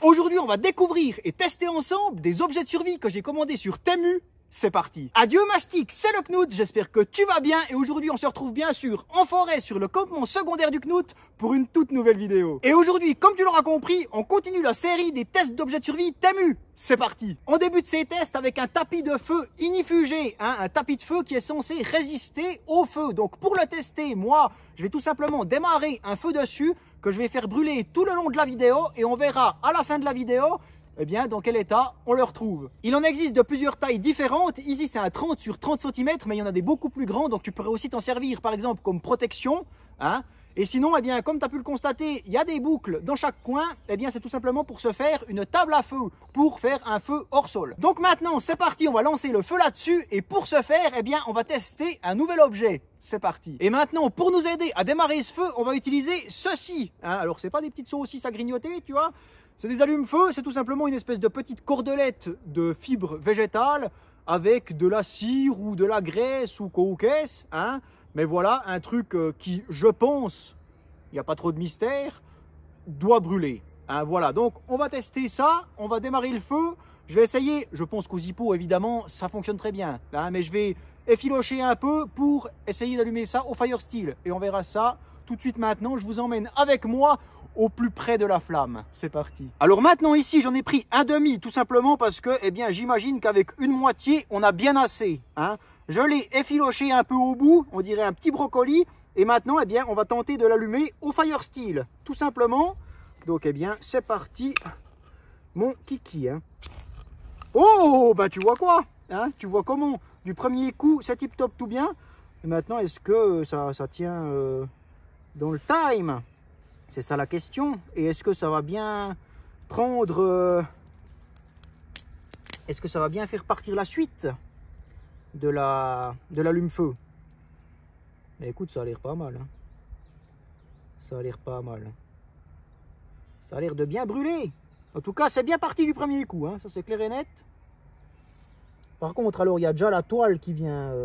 Aujourd'hui, on va découvrir et tester ensemble des objets de survie que j'ai commandés sur Temu. C'est parti. Adieu Mastic, c'est le Knut, j'espère que tu vas bien et aujourd'hui on se retrouve bien sûr en forêt sur le campement secondaire du Knut pour une toute nouvelle vidéo. Et aujourd'hui, comme tu l'auras compris, on continue la série des tests d'objets de survie Temu. C'est parti. On débute ces tests avec un tapis de feu inifugé, un tapis de feu qui est censé résister au feu. Donc pour le tester, moi, je vais tout simplement démarrer un feu dessus que je vais faire brûler tout le long de la vidéo et on verra à la fin de la vidéo eh bien, dans quel état on le retrouve. Il en existe de plusieurs tailles différentes. Ici, c'est un 30 sur 30 cm, mais il y en a des beaucoup plus grands. Donc, tu pourrais aussi t'en servir, par exemple, comme protection. Et sinon, eh bien, comme tu as pu le constater, il y a des boucles dans chaque coin. Eh bien, c'est tout simplement pour se faire une table à feu, pour faire un feu hors sol. Donc maintenant, c'est parti, on va lancer le feu là-dessus. Et pour ce faire, eh bien, on va tester un nouvel objet. C'est parti. Et maintenant, pour nous aider à démarrer ce feu, on va utiliser ceci. Alors, c'est pas des petites saucisses à grignoter, tu vois. C'est des allumes-feu, c'est tout simplement une espèce de petite cordelette de fibres végétales avec de la cire ou de la graisse ou quoi qu'est-ce. Mais voilà, un truc qui, je pense, il n'y a pas trop de mystère, doit brûler. Voilà, donc on va tester ça, on va démarrer le feu. Je vais essayer, je pense qu'au Zippo, évidemment, ça fonctionne très bien. Mais je vais effilocher un peu pour essayer d'allumer ça au Fire Steel. Et on verra ça tout de suite maintenant. Je vous emmène avec moi au plus près de la flamme. C'est parti. Alors maintenant ici, j'en ai pris un demi, tout simplement parce que, eh bien, j'imagine qu'avec une moitié, on a bien assez. Je l'ai effiloché un peu au bout, on dirait un petit brocoli. Et maintenant, eh bien, on va tenter de l'allumer au Fire Steel, tout simplement. Donc, eh bien, c'est parti, mon kiki. Oh, ben tu vois quoi, tu vois comment, du premier coup, c'est tip top tout bien. Et maintenant, est-ce que ça tient dans le time? C'est ça la question. Et est-ce que ça va bien prendre... Est-ce que ça va bien faire partir la suite de l'allume-feu? Mais écoute, ça a l'air pas mal. Ça a l'air pas mal. Ça a l'air de bien brûler. En tout cas, c'est bien parti du premier coup. Ça, c'est clair et net. Par contre, alors, il y a déjà la toile qui vient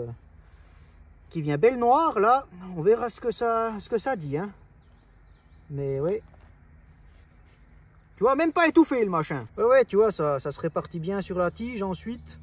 belle noire. Là, on verra ce que ça dit. Mais ouais, tu vois, même pas étouffé le machin. Ouais, tu vois, ça se répartit bien sur la tige ensuite.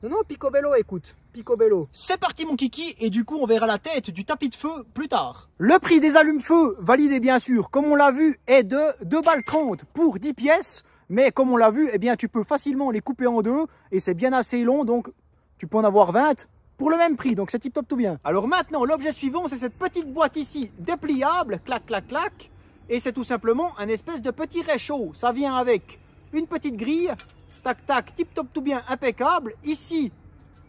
Non, picobello, écoute, picobello. C'est parti mon kiki, et du coup on verra la tête du tapis de feu plus tard. Le prix des allumes-feu, validé bien sûr, comme on l'a vu, est de 2,30 $ pour 10 pièces. Mais comme on l'a vu, eh bien tu peux facilement les couper en deux, et c'est bien assez long, donc tu peux en avoir 20 pour le même prix, donc c'est tip top tout bien. Alors maintenant, l'objet suivant, c'est cette petite boîte ici, dépliable, clac, clac, clac. Et c'est tout simplement un espèce de petit réchaud. Ça vient avec une petite grille, tac, tac, tip top tout bien, impeccable. Ici,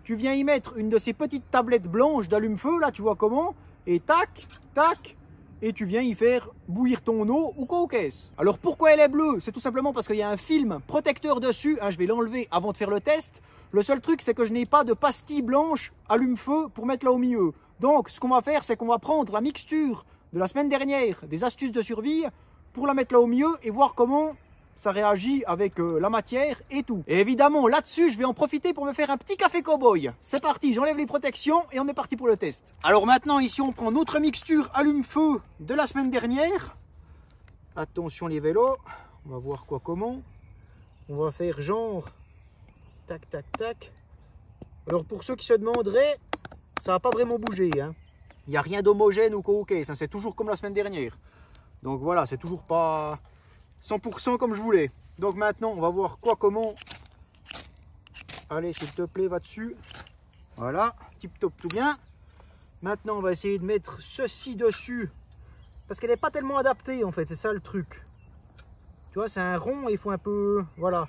tu viens y mettre une de ces petites tablettes blanches d'allume-feu, là, tu vois comment. Et tac, tac, et tu viens y faire bouillir ton eau ou quoi qu'est-ce. Alors pourquoi elle est bleue? C'est tout simplement parce qu'il y a un film protecteur dessus. Je vais l'enlever avant de faire le test. Le seul truc, c'est que je n'ai pas de pastille blanche allume-feu pour mettre là au milieu. Donc, ce qu'on va faire, c'est qu'on va prendre la mixture de la semaine dernière, des astuces de survie, pour la mettre là au milieu et voir comment ça réagit avec la matière et tout. Et évidemment, là-dessus, je vais en profiter pour me faire un petit café cow-boy. C'est parti, j'enlève les protections et on est parti pour le test. Alors maintenant, ici, on prend notre mixture allume-feu de la semaine dernière. Attention les vélos, on va voir quoi comment. On va faire genre... Tac, tac, tac. Alors pour ceux qui se demanderaient, ça n'a pas vraiment bougé. Il n'y a rien d'homogène ou quoi, ça c'est toujours comme la semaine dernière. Donc voilà, c'est toujours pas 100% comme je voulais. Donc maintenant, on va voir quoi, comment. Allez, s'il te plaît, va dessus. Voilà, tip top tout bien. Maintenant, on va essayer de mettre ceci dessus. Parce qu'elle n'est pas tellement adaptée en fait, c'est ça le truc. Tu vois, c'est un rond et il faut un peu... Voilà.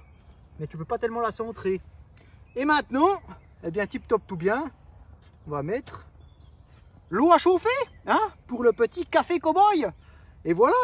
Mais tu peux pas tellement la centrer. Et maintenant, eh bien tip top tout bien, on va mettre l'eau à chauffer, pour le petit café cow-boy. Et voilà,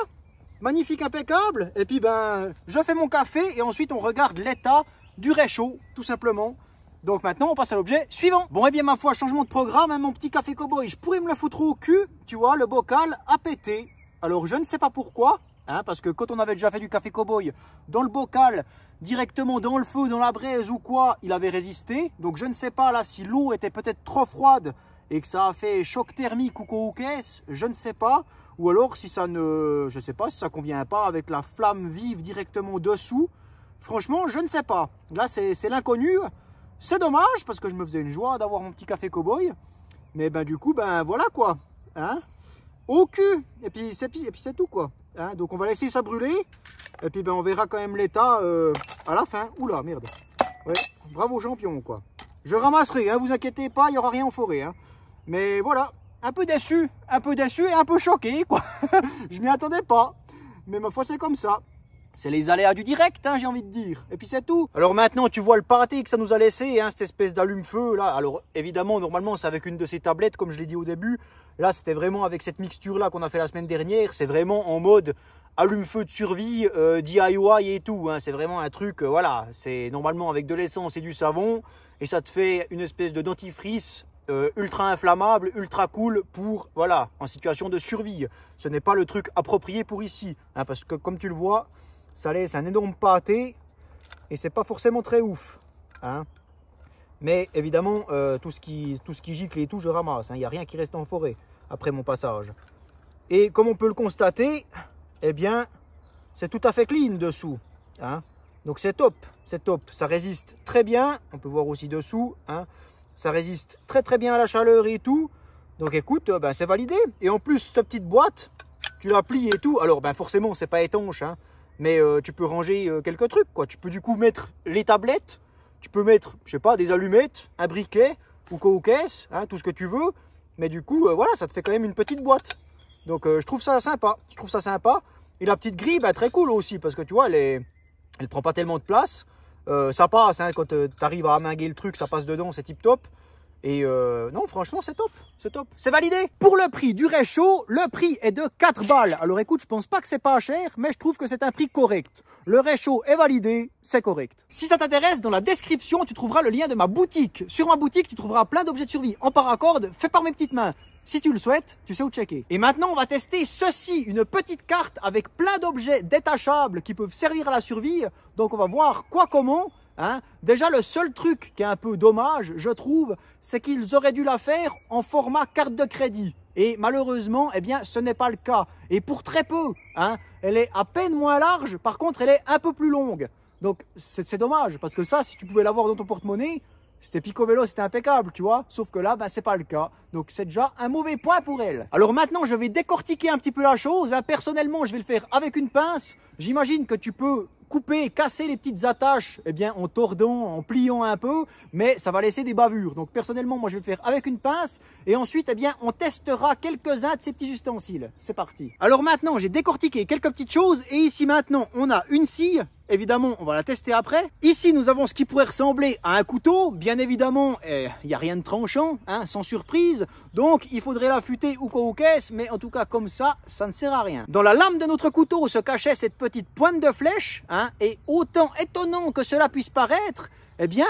magnifique, impeccable. Et puis ben, je fais mon café et ensuite on regarde l'état du réchaud, tout simplement. Donc maintenant, on passe à l'objet suivant. Bon, eh bien ma foi, changement de programme, mon petit café cow-boy, je pourrais me le foutre au cul, tu vois, le bocal a pété. Alors je ne sais pas pourquoi. Parce que quand on avait déjà fait du café cow-boy dans le bocal, directement dans le feu, dans la braise ou quoi, il avait résisté. Donc je ne sais pas là si l'eau était peut-être trop froide et que ça a fait choc thermique ou quoi ou qu'est-ce, je ne sais pas. Ou alors si ça ne, je sais pas, si ça convient pas avec la flamme vive directement dessous. Franchement, je ne sais pas. Là, c'est l'inconnu. C'est dommage parce que je me faisais une joie d'avoir mon petit café cow-boy. Mais ben du coup, ben voilà quoi. Hein, au cul. Et puis c'est tout quoi. Hein, donc on va laisser ça brûler. Et puis ben on verra quand même l'état à la fin. Oula, merde. Ouais, bravo champion quoi. Je ramasserai, hein, vous inquiétez pas, il n'y aura rien en forêt. Hein. Mais voilà, un peu déçu et un peu choqué quoi. Je m'y attendais pas. Mais ma foi c'est comme ça. C'est les aléas du direct, hein, j'ai envie de dire. Et puis c'est tout. Alors maintenant, tu vois le pâté que ça nous a laissé, hein, cette espèce d'allume-feu là. Alors évidemment, normalement, c'est avec une de ces tablettes, comme je l'ai dit au début. Là, c'était vraiment avec cette mixture-là qu'on a fait la semaine dernière. C'est vraiment en mode allume-feu de survie, DIY et tout. Hein. C'est vraiment un truc, voilà. C'est normalement avec de l'essence et du savon. Et ça te fait une espèce de dentifrice ultra inflammable, ultra cool pour, voilà, en situation de survie. Ce n'est pas le truc approprié pour ici. Hein, parce que comme tu le vois, ça laisse un énorme pâté et c'est pas forcément très ouf. Hein. Mais évidemment, tout ce qui gicle et tout, je ramasse. Il n'y a rien qui reste en forêt après mon passage. Et comme on peut le constater, eh bien, c'est tout à fait clean dessous. Hein. Donc c'est top, c'est top. Ça résiste très bien. On peut voir aussi dessous. Hein. Ça résiste très très bien à la chaleur et tout. Donc écoute, ben, c'est validé. Et en plus, cette petite boîte, tu la plies et tout. Alors ben, forcément, c'est pas étanche. Hein. Mais tu peux ranger quelques trucs, quoi. Tu peux du coup mettre les tablettes, tu peux mettre, je sais pas, des allumettes, un briquet ou quoi ou qu'est-ce, hein, tout ce que tu veux. Mais du coup, voilà, ça te fait quand même une petite boîte. Donc je trouve ça sympa. Je trouve ça sympa. Et la petite grille, bah, très cool aussi, parce que tu vois, elle prend pas tellement de place. Ça passe, hein, quand tu arrives à aminguer le truc, ça passe dedans, c'est tip top. Et non, franchement, c'est top, c'est top. C'est validé. Pour le prix du réchaud, le prix est de 4 balles. Alors écoute, je pense pas que c'est pas cher, mais je trouve que c'est un prix correct. Le réchaud est validé, c'est correct. Si ça t'intéresse, dans la description, tu trouveras le lien de ma boutique. Sur ma boutique, tu trouveras plein d'objets de survie en paracorde, faits par mes petites mains. Si tu le souhaites, tu sais où checker. Et maintenant, on va tester ceci, une petite carte avec plein d'objets détachables qui peuvent servir à la survie. Donc on va voir quoi, comment. Hein. Déjà, le seul truc qui est un peu dommage, je trouve, c'est qu'ils auraient dû la faire en format carte de crédit. Et malheureusement, eh bien, ce n'est pas le cas. Et pour très peu, hein, elle est à peine moins large, par contre, elle est un peu plus longue. Donc, c'est dommage, parce que ça, si tu pouvais l'avoir dans ton porte-monnaie, c'était Picobello, c'était impeccable, tu vois. Sauf que là, ben, c'est pas le cas. Donc, c'est déjà un mauvais point pour elle. Alors maintenant, je vais décortiquer un petit peu la chose. Hein. Personnellement, je vais le faire avec une pince. J'imagine que tu peux couper, casser les petites attaches, eh bien, en tordant, en pliant un peu, mais ça va laisser des bavures. Donc, personnellement, moi, je vais le faire avec une pince. Et ensuite, eh bien, on testera quelques-uns de ces petits ustensiles. C'est parti. Alors maintenant, j'ai décortiqué quelques petites choses. Et ici, maintenant, on a une scie. Évidemment, on va la tester après. Ici, nous avons ce qui pourrait ressembler à un couteau. Bien évidemment, il n'y a rien de tranchant, hein, sans surprise. Donc, il faudrait l'affûter ou quoi ou qu'est-ce. Mais en tout cas, comme ça, ça ne sert à rien. Dans la lame de notre couteau se cachait cette petite pointe de flèche. Hein, et autant étonnant que cela puisse paraître, eh bien,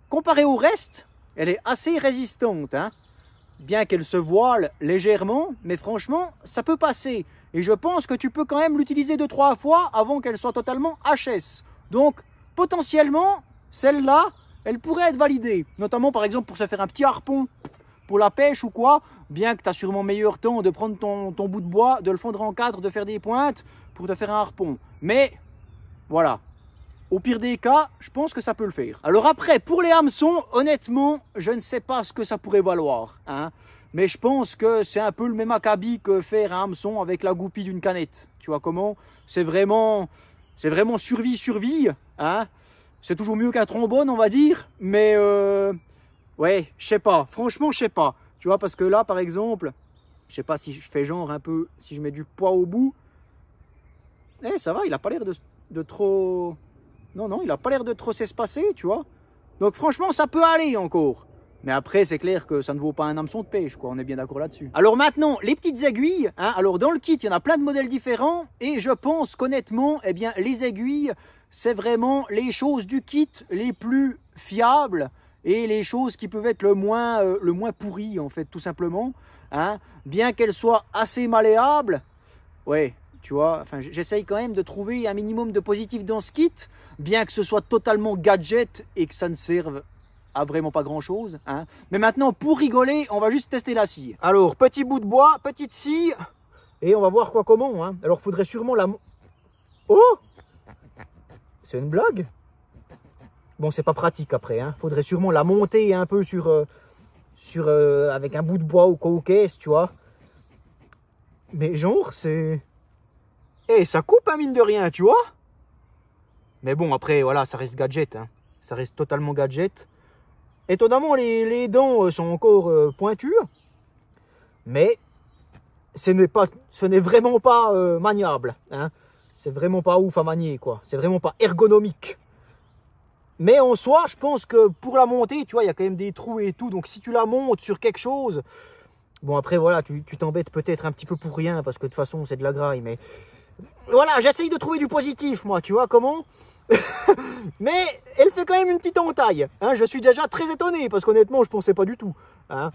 comparé au reste, elle est assez résistante. Hein. Bien qu'elle se voile légèrement, mais franchement, ça peut passer. Et je pense que tu peux quand même l'utiliser 2-3 fois avant qu'elle soit totalement HS. Donc, potentiellement, celle-là, elle pourrait être validée. Notamment, par exemple, pour se faire un petit harpon pour la pêche ou quoi. Bien que tu as sûrement meilleur temps de prendre ton bout de bois, de le fondre en 4, de faire des pointes pour te faire un harpon. Mais, voilà. Au pire des cas, je pense que ça peut le faire. Alors après, pour les hameçons, honnêtement, je ne sais pas ce que ça pourrait valoir. Hein. Mais je pense que c'est un peu le même acabit que faire un hameçon avec la goupille d'une canette. Tu vois comment? C'est vraiment survie. Hein. C'est toujours mieux qu'un trombone, on va dire. Mais ouais, je sais pas. Franchement, je sais pas. Tu vois, parce que là, par exemple, je sais pas si je fais genre un peu, si je mets du poids au bout. Eh, ça va, il a pas l'air de trop... Non, il n'a pas l'air de trop s'espacer, tu vois. Donc franchement, ça peut aller encore. Mais après, c'est clair que ça ne vaut pas un hameçon de pêche, quoi. On est bien d'accord là-dessus. Alors maintenant, les petites aiguilles. Hein, alors dans le kit, il y en a plein de modèles différents. Et je pense qu'honnêtement, eh bien, les aiguilles, c'est vraiment les choses du kit les plus fiables. Et les choses qui peuvent être le moins pourries, en fait, tout simplement. Hein, bien qu'elles soient assez malléables. Ouais, tu vois, enfin, j'essaye quand même de trouver un minimum de positif dans ce kit. Bien que ce soit totalement gadget et que ça ne serve à vraiment pas grand chose. Hein. Mais maintenant, pour rigoler, on va juste tester la scie. Alors, petit bout de bois, petite scie, et on va voir quoi comment. Hein. Alors, faudrait sûrement la... Oh! C'est une blague? Bon, c'est pas pratique après. Hein. Faudrait sûrement la monter un peu avec un bout de bois ou quoi ou qu'est-ce, tu vois. Mais genre, c'est... Eh, ça coupe, hein, mine de rien, tu vois. Mais bon, après, voilà, ça reste gadget. Hein. Ça reste totalement gadget. Étonnamment, les dents sont encore pointues. Mais ce n'est vraiment pas maniable. Hein. C'est vraiment pas ouf à manier, quoi. C'est vraiment pas ergonomique. Mais en soi, je pense que pour la monter, tu vois, il y a quand même des trous et tout. Donc, si tu la montes sur quelque chose... Bon, après, voilà, tu t'embêtes peut-être un petit peu pour rien. Parce que de toute façon, c'est de la graille. Mais voilà, j'essaye de trouver du positif, moi. Tu vois comment? Mais elle fait quand même une petite entaille. Hein. Je suis déjà très étonné. Parce qu'honnêtement, je pensais pas du tout. Hein.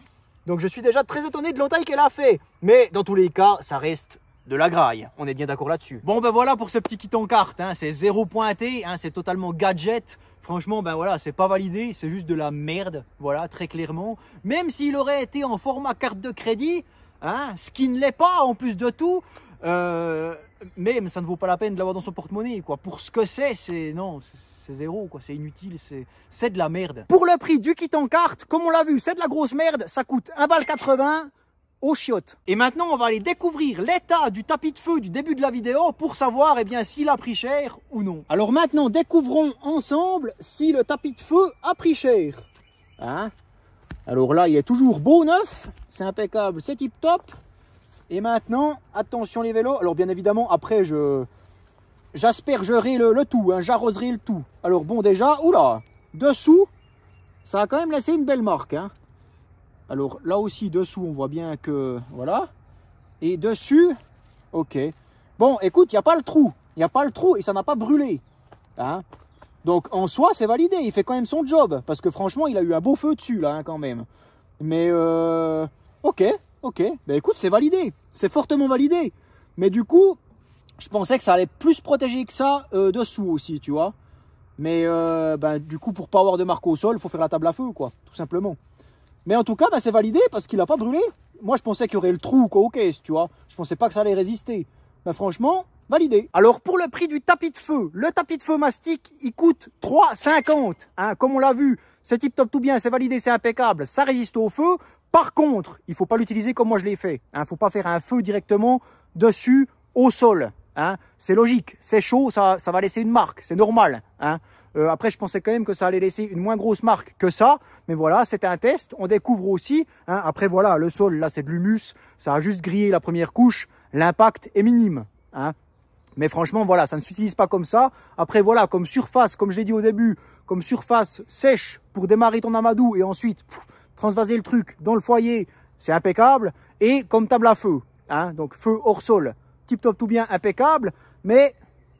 Donc, je suis déjà très étonné de l'entaille qu'elle a fait. Mais dans tous les cas, ça reste... de la graille, on est bien d'accord là-dessus. Bon ben voilà pour ce petit kit en carte, hein. C'est zéro pointé, hein. C'est totalement gadget. Franchement ben voilà, c'est pas validé, c'est juste de la merde, voilà, très clairement. Même s'il aurait été en format carte de crédit, hein, ce qui ne l'est pas en plus de tout, mais ça ne vaut pas la peine de l'avoir dans son porte-monnaie, quoi. Pour ce que c'est zéro, quoi. C'est inutile, c'est de la merde. Pour le prix du kit en carte, comme on l'a vu, c'est de la grosse merde, ça coûte 1,80 $. Au chiottes. Et maintenant, on va aller découvrir l'état du tapis de feu du début de la vidéo pour savoir eh bien s'il a pris cher ou non. Alors maintenant, découvrons ensemble si le tapis de feu a pris cher. Hein? Alors là, il est toujours beau neuf, c'est impeccable, c'est tip top. Et maintenant, attention les vélos. Alors bien évidemment, après, j'aspergerai le tout, hein, j'arroserai le tout. Alors bon, déjà, oula, dessous, ça a quand même laissé une belle marque, hein. Alors là aussi, dessous, on voit bien que... Voilà. Et dessus, ok. Bon, écoute, il n'y a pas le trou. Il n'y a pas le trou et ça n'a pas brûlé. Hein? Donc en soi, c'est validé. Il fait quand même son job. Parce que franchement, il a eu un beau feu dessus, là, hein, quand même. Mais, ok. Ben écoute, c'est validé. C'est fortement validé. Mais du coup, je pensais que ça allait plus protéger que ça dessous aussi, tu vois. Mais, ben, du coup, pour pas avoir de marque au sol, il faut faire la table à feu, quoi. Tout simplement. Mais en tout cas, ben, c'est validé parce qu'il n'a pas brûlé. Moi, je pensais qu'il y aurait le trou, quoi, ok, tu vois. Je pensais pas que ça allait résister. Ben, franchement, validé. Alors, pour le prix du tapis de feu, le tapis de feu mastic, il coûte 3,50 €. Hein, comme on l'a vu, c'est tip top tout bien, c'est validé, c'est impeccable. Ça résiste au feu. Par contre, il faut pas l'utiliser comme moi je l'ai fait. Hein, faut pas faire un feu directement dessus, au sol. Hein. C'est logique, c'est chaud, ça va laisser une marque, c'est normal. Hein. Après, je pensais quand même que ça allait laisser une moins grosse marque que ça. Mais voilà, c'était un test. On découvre aussi. Hein, après, voilà, le sol, là, c'est de l'humus. Ça a juste grillé la première couche. L'impact est minime. Hein. Mais franchement, voilà, ça ne s'utilise pas comme ça. Après, voilà, comme surface, comme je l'ai dit au début, comme surface sèche pour démarrer ton amadou et ensuite transvaser le truc dans le foyer, c'est impeccable. Et comme table à feu. Hein, donc, feu hors sol. Tip top tout bien, impeccable. Mais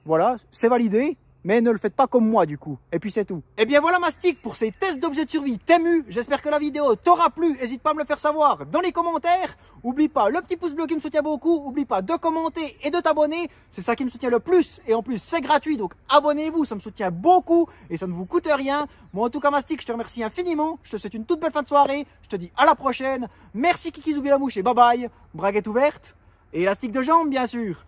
voilà, c'est validé. Mais ne le faites pas comme moi du coup. Et puis c'est tout. Et bien voilà Mastic pour ces tests d'objets de survie Temu. J'espère que la vidéo t'aura plu. N'hésite pas à me le faire savoir dans les commentaires. Oublie pas le petit pouce bleu qui me soutient beaucoup. Oublie pas de commenter et de t'abonner. C'est ça qui me soutient le plus. Et en plus c'est gratuit. Donc abonnez-vous. Ça me soutient beaucoup. Et ça ne vous coûte rien. Moi en tout cas Mastic, je te remercie infiniment. Je te souhaite une toute belle fin de soirée. Je te dis à la prochaine. Merci Kiki Zoubi la mouche et bye bye. Braguette ouverte. Et élastique de jambe bien sûr.